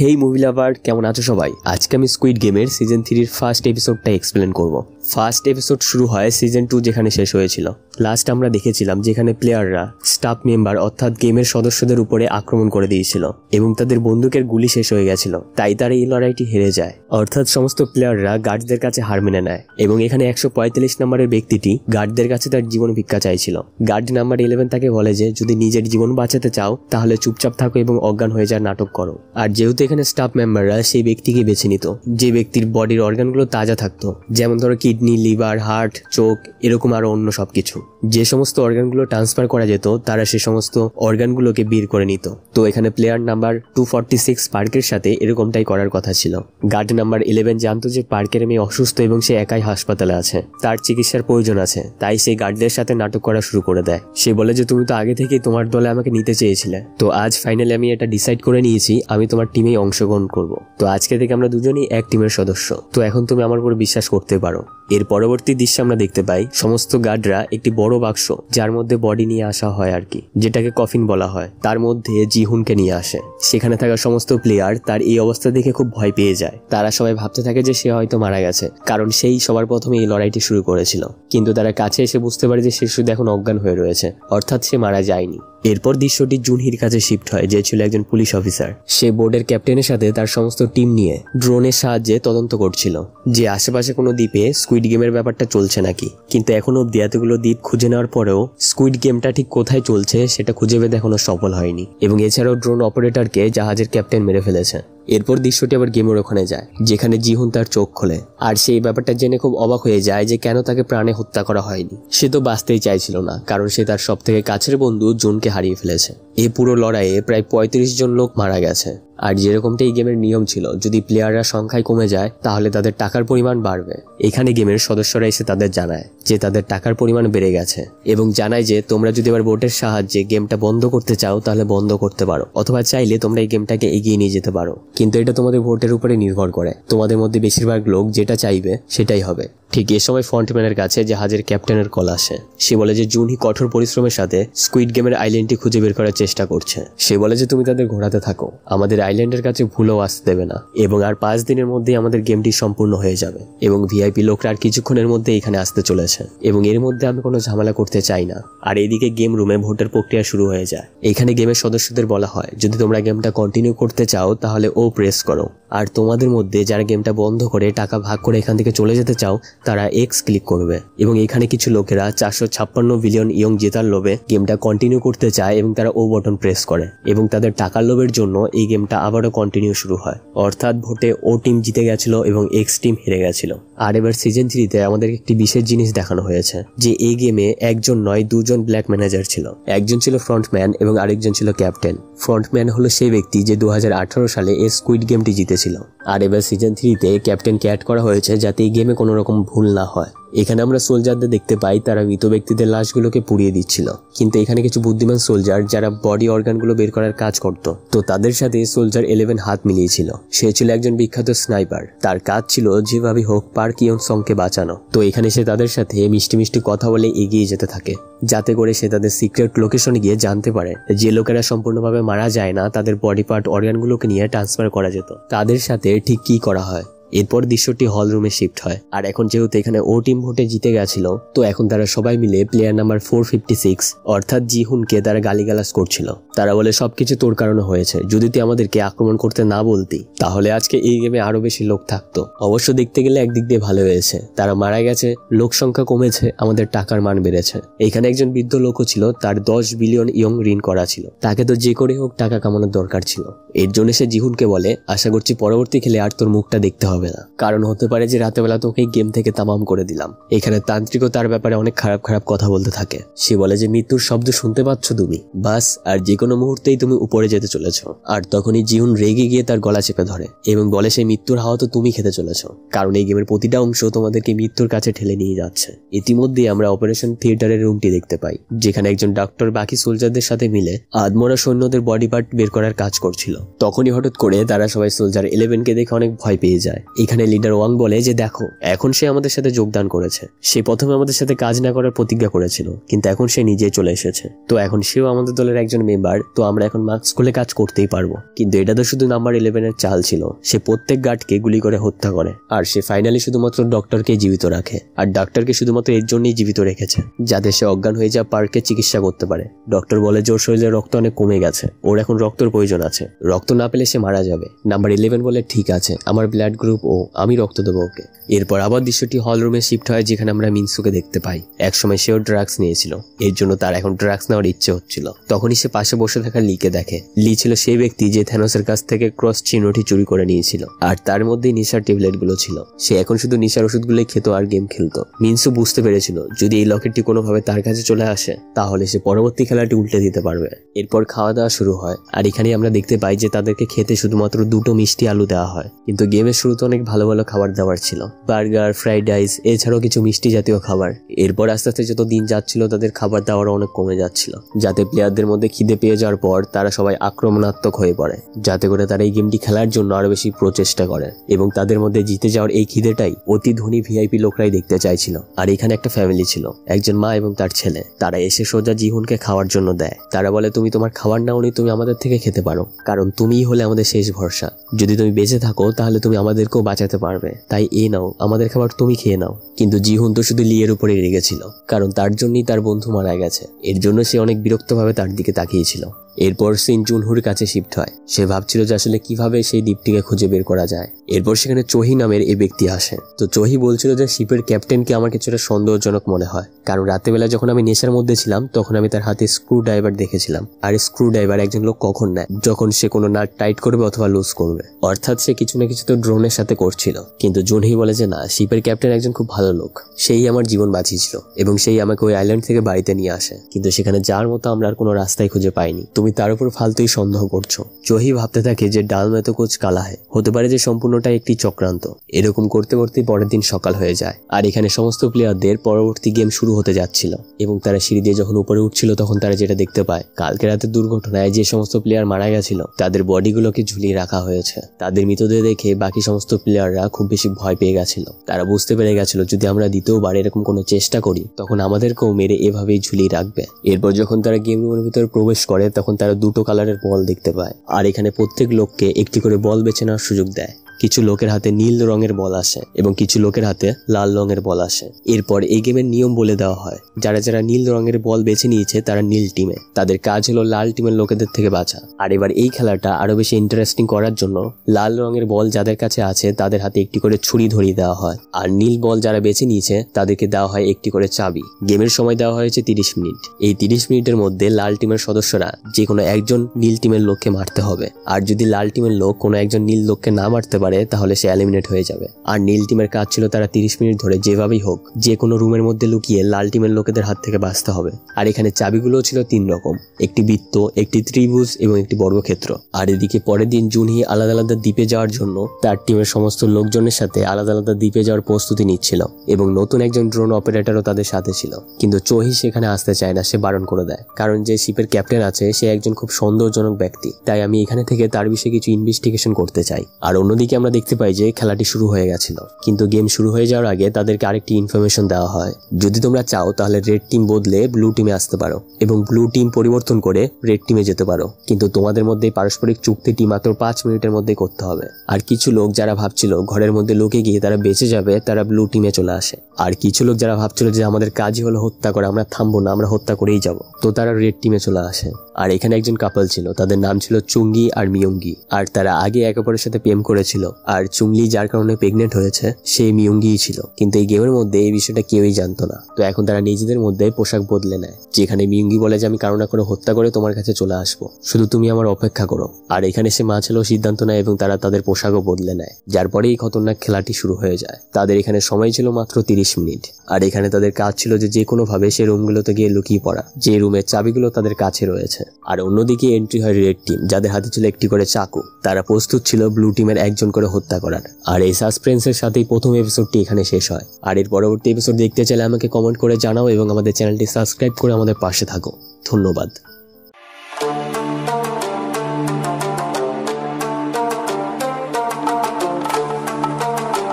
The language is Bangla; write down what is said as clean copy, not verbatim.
হেই মুভি লাভার, কেমন আছো সবাই? আজকে আমি স্কুইড গেমের সিজন 3 ফার্স্ট এপিসোডটা এক্সপ্লেন করব। ফার্স্ট এপিসোড শুরু হয় সিজন 2 যেখানে শেষ হয়েছিল। লাস্ট আমরা দেখেছিলাম যেখানে প্লেয়াররা স্টাফ মেম্বার অর্থাৎ গেমের সদস্যদের উপরে আক্রমণ করে দিয়েছিল এবং তাদের বন্দুকের গুলি শেষ হয়ে গেছিল, তাই তারা এই লড়াইটি হেরে যায়। অর্থাৎ সমস্ত প্লেয়াররা গার্ডদের কাছে হার মেনে নেয় এবং এখানে 145 নম্বরের ব্যক্তিটি গার্ডদের কাছে তার জীবন ভিক্ষা চাইছিল। গার্ড নাম্বার 11 তাকে বলে যে যদি নিজের জীবন বাঁচাতে চাও তাহলে চুপচাপ থাকো এবং অজ্ঞান হয়ে যাওয়ার নাটক করো। আর যেহেতু এখানে স্টাফ মেম্বাররা সেই ব্যক্তিকে বেছে নিত যে ব্যক্তির বডির অর্গানগুলো তাজা থাকতো, যেমন ধরো কিডনি, লিভার, হার্ট, চোখ, এরকম আরো অন্য সবকিছু। যে সমস্ত অর্গানগুলো ট্রান্সফার করা যেত তারা সে সমস্ত অর্গানগুলোকে বের করে নিত। তো এখানে প্লেয়ার নাম্বার 246 পার্কের সাথে এরকমটাই করার কথা ছিল। গার্ড নাম্বার 11 জানতো যে পার্কের মেয়ে অসুস্থ এবং সে একাই হাসপাতালে আছে, তার চিকিৎসার প্রয়োজন আছে, তাই সে গার্ডদের সাথে নাটক করা শুরু করে দেয়। সে বলে যে তুমি তো আগে থেকেই তোমার দলে আমাকে নিতে চেয়েছিলে, তো আজ ফাইনালি আমি এটা ডিসাইড করে নিয়েছি আমি তোমার টিমেই অংশগ্রহণ করব। তো আজকে থেকে আমরা দুজনেই এক টিমের সদস্য, তো এখন তুমি আমার উপর বিশ্বাস করতে পারো। এর পরবর্তী দৃশ্যে আমরা দেখতে পাই সমস্ত গার্ডরা একটি বড় বাক্স, যার মধ্যে বডি নিয়ে আসা হয় আর কি, যেটাকে কফিন বলা হয়, তার মধ্যে জিহুনকে নিয়ে আসে। সেখানে থাকা সমস্ত প্লেয়ার তার এই অবস্থা দেখে খুব ভয় পেয়ে যায়। তারা সবাই ভাবতে থাকে যে সে হয়তো মারা গেছে, কারণ সেই সবার প্রথমে এই লড়াইটি শুরু করেছিল। কিন্তু তারা কাছে এসে বুঝতে পারে যে সে শুধু এখন অজ্ঞান হয়ে রয়েছে, অর্থাৎ সে মারা যায়নি। এরপর দৃশ্যটি জুনহির কাছে শিফট হয়, যে ছিল একজন পুলিশ অফিসার। সে বোর্ডের ক্যাপ্টেনের সাথে তার সমস্ত টিম নিয়ে ড্রোনের সাহায্যে তদন্ত করছিল যে আশেপাশে কোনো দ্বীপে স্কুইড গেমের ব্যাপারটা চলছে নাকি। কিন্তু এখনো অব্দি এতগুলো দ্বীপ খুঁজে নেওয়ার পরেও স্কুইড গেমটা ঠিক কোথায় চলছে সেটা খুঁজে পেতে এখনো সফল হয়নি, এবং এছাড়াও ড্রোন অপারেটরকে জাহাজের ক্যাপ্টেন মেরে ফেলেছে। এরপর দৃশ্যটি আবার গেমের ওখানে যায়, যেখানে জিহুন তার চোখ খোলে আর সেই ব্যাপারটা জেনে খুব অবাক হয়ে যায় যে কেন তাকে প্রাণে হত্যা করা হয়নি। সে তো বাঁচতেই চাইছিল না, কারণ সে তার সব থেকে কাছের বন্ধু জুনকে হারিয়ে ফেলেছে। এই পুরো লড়াইয়ে প্রায় 35 জন লোক মারা গেছে। আর যেরকমটা এই গেমের নিয়ম ছিল, যদি প্লেয়াররা সংখ্যায় কমে যায় তাহলে তাদের টাকার পরিমাণ বাড়বে। এখানে গেমের সদস্যরা এসে তাদের জানায় যে তাদের টাকার পরিমাণ বেড়ে গেছে এবং জানায় যে তোমরা যদি এবার বোটের সাহায্যে গেমটা বন্ধ করতে চাও তাহলে বন্ধ করতে পারো, অথবা চাইলে তোমরা এই গেমটাকে এগিয়ে নিয়ে যেতে পারো, কিন্তু এটা তোমাদের ভোটের উপরে নির্ভর করে। তোমাদের মধ্যে বেশিরভাগ লোক যেটা চাইবে সেটাই হবে। ঠিক এ সময় ফ্রন্টম্যানের কাছে জাহাজের ক্যাপ্টেনের কল আসে। সে বলে যে জুনহি কঠোর পরিশ্রমের সাথে স্কুইড গেমের আইল্যান্ডটি খুঁজে বের করার চেষ্টা করছে। সে বলে যে তুমি তাদের ঘোরাতে থাকো, আমাদের আইল্যান্ডের কাছে ভুলেও আসতে দেবে না, এবং আর 5 দিনের মধ্যেই আমাদের গেমটি সম্পূর্ণ হয়ে যাবে এবং ভিআইপি লোকরা আর কিছুক্ষণের মধ্যে এখানে আসতে চলেছে, এবং এর মধ্যে আমি কোনো ঝামেলা করতে চাই না। আর এইদিকে গেম রুমে ভোটের প্রক্রিয়া শুরু হয়ে যায়। এখানে গেমের সদস্যদের বলা হয় যদি তোমরা গেমটা কন্টিনিউ করতে চাও তাহলে ও প্রেস করো, আর তোমাদের মধ্যে যারা গেমটা বন্ধ করে টাকা ভাগ করে এখান থেকে চলে যেতে চাও তারা এক্স ক্লিক করবে। এবং এখানে কিছু লোকেরা 456 বিলিয়ন ইয়ং জেতার লোভে গেমটা কন্টিনিউ করতে চায় এবং তারা ও বাটন প্রেস করে, এবং তাদের টাকার লোভের জন্য এই গেমটা আবারও কন্টিনিউ শুরু হয়। অর্থাৎ ভোটে ও টিম জিতে গেছিল এবং এক্স টিম হেরে গেছিল। আর এবার সিজন 3-তে আমাদের একটি বিশেষ জিনিস দেখানো হয়েছে যে এই গেমে একজন নয় 2 জন ব্ল্যাক ম্যানেজার ছিল। একজন ছিল ফ্রন্টম্যান এবং আরেকজন ছিল ক্যাপ্টেন। ফ্রন্টম্যান হলো সেই ব্যক্তি যে 2018 সালে এই স্কুইড গেমটি জিতেছিল। আর এবার সিজন 3-তে ক্যাপ্টেনকে অ্যাড করা হয়েছে যাতে এই গেমে কোনো রকম ভুল না হয়। এখানে আমরা সোলজারদের দেখতে পাই তারা মৃত ব্যক্তিদের লাশগুলোকে পুড়িয়ে দিচ্ছিল, কিন্তু এখানে কিছু বুদ্ধিমান সোলজার যারা বডি অর্গানগুলো বের করার কাজ করত, তো তাদের সাথে সোলজার 11 হাত মিলিয়েছিল। সে ছিল একজন বিখ্যাত স্নাইপার, তার কাজ ছিল যেভাবে হোক পার্ক ইয়ং সংকে বাঁচানো। তো এখানে সে তাদের সাথে মিষ্টি মিষ্টি কথা বলে এগিয়ে যেতে থাকে, যাতে করে সে তাদের সিক্রেট লোকেশনে গিয়ে জানতে পারে যে লোকেরা সম্পূর্ণভাবে মারা যায় না, তাদের বডি পার্ট অর্গানগুলোকে নিয়ে ট্রান্সফার করা যেত, তাদের সাথে ঠিক কি করা হয়। এরপর দৃশ্যটি হল রুমে শিফট হয়। আর এখন যেহেতু এখানে ও টিম ভোটে জিতে গেছিল, তো এখন তারা সবাই মিলে প্লেয়ার নাম্বার 456 অর্থাৎ জিহুনকে তারা গালিগালাজ করছিল। তারা বলে সবকিছু তোর কারণে হয়েছে, যদি তুই আমাদেরকে আক্রমণ করতে না বলতি তাহলে আজকে এই গেমে আরো বেশি লোক থাকতো। অবশ্য দেখতে গেলে একদিক দিয়ে ভালো হয়েছে, তারা মারা গেছে, লোক সংখ্যা কমেছে, আমাদের টাকার মান বেড়েছে। এখানে একজন বৃদ্ধ লোকও ছিল, তার 10 বিলিয়ন ইয়ং ঋণ করা ছিল, তাকে তো যে করে হোক টাকা কামানোর দরকার ছিল। এর জন্য সে জিহুনকে বলে আশা করছি পরবর্তী খেলে আর তোর মুখটা দেখতে হবে না, কারণ হতে পারে যে রাতে বেলা তোকে গেম থেকে তামাম করে দিলাম। এখানে তান্ত্রিকও তার ব্যাপারে অনেক খারাপ খারাপ কথা বলতে থাকে। সে বলে যে মৃত্যুর শব্দ শুনতে পাচ্ছ তুমি, বাস আর যে কোনো মুহূর্তেই তুমি উপরে যেতে চলেছ। আর তখনই জিহুন রেগে গিয়ে তার গলা চেপে ধরে এবং বলে সেই মৃত্যুর হাওয়া তো তুমি খেতে চলেছ, কারণ এই গেমের প্রতিটা অংশ তোমাদেরকে মৃত্যুর কাছে ঠেলে নিয়ে যাচ্ছে। ইতিমধ্যে আমরা অপারেশন থিয়েটারের রুমটি দেখতে পাই, যেখানে একজন ডাক্তার বাকি সোলজারদের সাথে মিলে আদমরা সৈন্যদের বডি পার্ট বের করার কাজ করছিল। তখনই হঠাৎ করে তারা সবাই সোলজার 11কে দেখে অনেক ভয় পেয়ে যায় এখানে লিডার ওয়াং বলে যে দেখো এখন সে আমাদের সাথে যোগদান করেছে, সে প্রথমে আমাদের সাথে কাজ না করার প্রতিজ্ঞা করেছিল কিন্তু এখন সে নিজেই চলে এসেছে, তো এখন সেও আমাদের দলের একজন মেম্বার, তো আমরা এখন মাস্ক খুলে কাজ করতেই পারবো। কিন্তু এটা তো শুধু নাম্বার 11-এর চাল ছিল, সে প্রত্যেক গার্ডকে গুলি করে হত্যা করে আর সে ফাইনালি শুধুমাত্র ডক্টরকে জীবিত রাখে আর ডাক্তারকে শুধুমাত্র এর জন্যই জীবিত রেখেছে যাতে সে অজ্ঞান হয়ে যা পার্কে চিকিৎসা করতে পারে। ডক্টর বলে যে ওর শরীরে রক্ত অনেক কমে গেছে, ওর এখন রক্তের প্রয়োজন আছে, রক্ত না পেলে সে মারা যাবে। নাম্বার 11 বলে ঠিক আছে আমার ব্লাড গ্রুপ ও, আমি রক্ত দেবো ওকে। এরপর আবার দৃশ্যটি হল রুমে শিফট হয় যেখানে আমরা মিনসুকে দেখতে পাই। একসময় সেও ড্রাগস নিয়েছিল, এর জন্য তার এখন ড্রাগস নেওয়ার ইচ্ছে হচ্ছিল। তখনই সে পাশে বসে থাকা লিকে দেখে। লি ছিল সেই ব্যক্তি যে থ্যানোসের কাছ থেকে ক্রস চিহ্নটি চুরি করে নিয়েছিল আর তার মধ্যেই নেশার ট্যাবলেট গুলো ছিল। সে এখন শুধু নেশার ওষুধগুলোই খেত আর গেম খেলতো। মিনসু বুঝতে পেরেছিল যদি এই লকেটটি কোনোভাবে তার কাছে চলে আসে তাহলে সে পরবর্তী খেলাটি উল্টে দিতে পারবে। এরপর খাওয়া দাওয়া শুরু হয় আর এখানে আমরা দেখতে পাই যে তাদেরকে খেতে শুধুমাত্র 2টো মিষ্টি আলু দেওয়া হয়, কিন্তু গেমের শুরুতে অনেক ভালো ভালো খাবার দাবার ছিল, বার্গার, ফ্রাইড রাইস, এছাড়াও কিছু মিষ্টি জাতীয় খাবার। এরপর আস্তে আস্তে যত দিন যাচ্ছিল তাদের খাবার দাবার অনেক কমে যাচ্ছিল, যাতে প্লেয়ারদের মধ্যে খিদে পেয়ে যাওয়ার পর তারা সবাই আক্রমণাত্মক হয়ে পড়ে, যাতে করে তারা এই গেমটি খেলার জন্য আরো বেশি প্রচেষ্টা করে এবং তাদের মধ্যে জিতে যাওয়ার এই খিদেটাই অতি ধনী ভিআইপি লোকরাই দেখতে চাইছিল। আর এখানে একটা ফ্যামিলি ছিল, একজন মা এবং তার ছেলে, তারা এসে সোজা জিহুনকে খাওয়ার জন্য দেয়। তারা বলে তুমি তোমার খাবার নাও নি, তুমি আমাদের থেকে খেতে পারো, কারণ তুমিই হলে আমাদের শেষ ভরসা, যদি তুমি বেঁচে থাকো তাহলে তুমি আমাদেরকেও বাঁচাতে পারবে, তাই এ নাও আমাদের খাবার তুমি খেয়ে নাও। কিন্তু জিহুন তো শুধু লিয়ের উপরে রেগেছিল, কারণ তার জন্যই তার বন্ধু মারা গেছে, এর জন্য সে অনেক বিরক্তভাবে তার দিকে তাকিয়েছিল। এরপর সিন জুনহুর কাছে শিফট হয়। সে ভাবছিল যে আসলে কিভাবে সেই দ্বীপটিকে খুঁজে বের করা যায়। এরপর সেখানে চোহি নামের এই ব্যক্তি আসে। তো চোহি বলছিল যে শিপের ক্যাপ্টেনকে আমার কিছুটা সন্দেহজনক মনে হয়, কারণ রাতেবেলা যখন আমি নেশার মধ্যে ছিলাম তখন আমি তার হাতে স্ক্রু ড্রাইভার দেখেছিলাম, আর স্ক্রু ড্রাইভার একজন লোক কখন নেয় যখন সে কোনো নাট টাইট করবে অথবা লুজ করবে, অর্থাৎ সে কিছু না কিছু তো ড্রোনের সাথে করছিল। কিন্তু জুনহি বলে যে না, শিপের ক্যাপ্টেন একজন খুব ভালো লোক, সেই আমার জীবন বাঁচিয়েছিল এবং সেই আমাকে ওই আইল্যান্ড থেকে বাড়িতে নিয়ে আসে, কিন্তু সেখানে যাওয়ার মতো আমরা আর কোনো রাস্তায় খুঁজে পাইনি, তুমি তার উপর ফালতুই সন্দেহ করছো। চোহি ভাবতে থাকে যে ডাল মে তো কুছ কালা হয়, হতে পারে যে সম্পূর্ণটা একটি চক্রান্ত। এরকম করতে করতে পরের দিন সকাল হয়ে যায় আর এখানে সমস্ত প্লেয়ারদের পরবর্তী গেম শুরু হতে যাচ্ছিল এবং তারা সিঁড়ি দিয়ে যখন উপরে উঠছিল তখন তারা যেটা দেখতে পায়, কালকে রাতের দুর্ঘটনায় যে সমস্ত প্লেয়ার মারা গেছিল তাদের বডিগুলোকে ঝুলিয়ে রাখা হয়েছে। তাদের মৃতদেহ দেখে বাকি সমস্ত প্লেয়াররা খুব বেশি ভয় পেয়ে গেছিল। তারা বুঝতে পেরে গেছিল যদি আমরা দ্বিতীয়বার এরকম কোনো চেষ্টা করি তখন আমাদেরকেও মেরে এভাবেই ঝুলিয়ে রাখবে। এরপর যখন তারা গেম রুমের ভিতরে প্রবেশ করে তখন তারা 2টো কালারের বল দেখতে পায় আর এখানে প্রত্যেক লোককে একটি করে বল বেছে নেওয়ার সুযোগ দেয়। কিছু লোকের হাতে নীল রঙের বল আসে এবং কিছু লোকের হাতে লাল রঙের বল আসে। এরপর এই গেমের নিয়ম বলে দেওয়া হয়, যারা যারা নীল রঙের বল বেছে নিয়েছে তারা নীল টিমে, তাদের কাজ হলো লাল টিমের লোকেদের থেকে বাঁচা। আর এবার এই খেলাটা আরো বেশি ইন্টারেস্টিং করার জন্য লাল রঙের বল যাদের কাছে আছে তাদের হাতে একটি করে ছুরি ধরিয়ে দেওয়া হয়, আর নীল বল যারা বেছে নিয়েছে তাদেরকে দেওয়া হয় একটি করে চাবি। গেমের সময় দেওয়া হয়েছে 30 মিনিট। এই 30 মিনিটের মধ্যে লাল টিমের সদস্যরা যে কোনো একজন নীল টিমের লোককে মারতে হবে, আর যদি লাল টিমের লোক কোনো একজন নীল লোককে না মারতে পারে তাহলে সে এলিমিনেট হয়ে যাবে। আর নীল টিমের কাজ ছিল তারা 30 মিনিট ধরে যেভাবেই হোক যে কোনো রুমের মধ্যে লুকিয়ে লাল টিমের লোকেদের হাত থেকে বাঁচতে হবে। আর এখানে চাবিগুলো ছিল 3 রকম, একটি বৃত্ত, একটি ত্রিভুজ এবং একটি বর্গক্ষেত্র। আর এদিকে পরের দিন জুনহি আলাদা আলাদা দ্বীপে যাওয়ার জন্য তার টিমের সমস্ত লোকজনের সাথে আলাদা আলাদা দ্বীপে যাওয়ার প্রস্তুতি নিচ্ছিল এবং নতুন একজন ড্রোন অপারেটরও তাদের সাথে ছিল। কিন্তু চোহি সেখানে আসতে চায় না, সে বারণ করে দেয়, কারণ যে শিপের ক্যাপ্টেন আছে সে একজন খুব সন্দেহজনক ব্যক্তি, তাই আমি এখানে থেকে তার বিষয়ে কিছু ইনভেস্টিগেশন করতে চাই। আর অন্যদিকে আমরা দেখতে পাই যে খেলাটি শুরু হয়ে গেছিল, কিন্তু গেম শুরু হয়ে যাওয়ার আগে তাদেরকে আরেকটি ইনফরমেশন দেওয়া হয়, যদি তোমরা চাও তাহলে রেড টিম বদলে ব্লু টিমে আসতে পারো এবং ব্লু টিম পরিবর্তন করে রেড টিমে যেতে পারো, কিন্তু তোমাদের মধ্যে পারস্পরিক চুক্তিটি মাত্র 5 মিনিটের মধ্যে করতে হবে। আর কিছু লোক যারা ভাবছিল ঘরের মধ্যে লুকে গিয়ে তারা বেঁচে যাবে তারা ব্লু টিমে চলে আসে, আর কিছু লোক যারা ভাবছিল যে আমাদের কাজই হলো হত্যা করা, আমরা থামবো না, আমরা হত্যা করেই যাব, তো তারা রেড টিমে চলে আসে। আর এখানে একজন কাপল ছিল, তাদের নাম ছিল চুঙ্গি আর মিয়ঙ্গি, আর তারা আগে একে অপরের সাথে প্রেম করেছিল। আর চুংলি যার কারণে প্রেগনেন্ট হয়েছে সে মিয়ঙ্গিই ছিল, কিন্তু এই গেমের মধ্যে এই বিষয়টা কেউই জানতো না। তো এখন তারা নিজেদের মধ্যে পোশাক বদলে নেয়, যেখানে মিয়ঙ্গি বলে যে আমি কারো না করে হত্যা করে তোমার কাছে চলে আসবো, শুধু তুমি আমার অপেক্ষা করো। আর এখানে সে মা ছেলেও সিদ্ধান্ত নেয় এবং তারা তাদের পোশাকও বদলে নেয়, যার পরে এই খতরনাক খেলাটি শুরু হয়ে যায়। তাদের এখানে সময় ছিল মাত্র 30 মিনিট, আর এখানে তাদের কাজ ছিল যে কোনো ভাবে সে রুমগুলোতে গিয়ে লুকিয়ে পড়া, যে রুমের চাবিগুলো তাদের কাছে রয়েছে। আর অন্যদিকে এন্ট্রি হয় রেড টিম, যাদের হাতে ছিল একটি করে চাকু, তারা প্রস্তুত ছিল ব্লু টিমের একজন করে হত্যা করার। আর এই সাসপেন্সের সাথেই প্রথম এপিসোডটি এখানে শেষ হয়। আর এর পরবর্তী এপিসোড দেখতে চাইলে আমাকে কমেন্ট করে জানাও এবং আমাদের চ্যানেলটি সাবস্ক্রাইব করে আমাদের পাশে থাকো। ধন্যবাদ।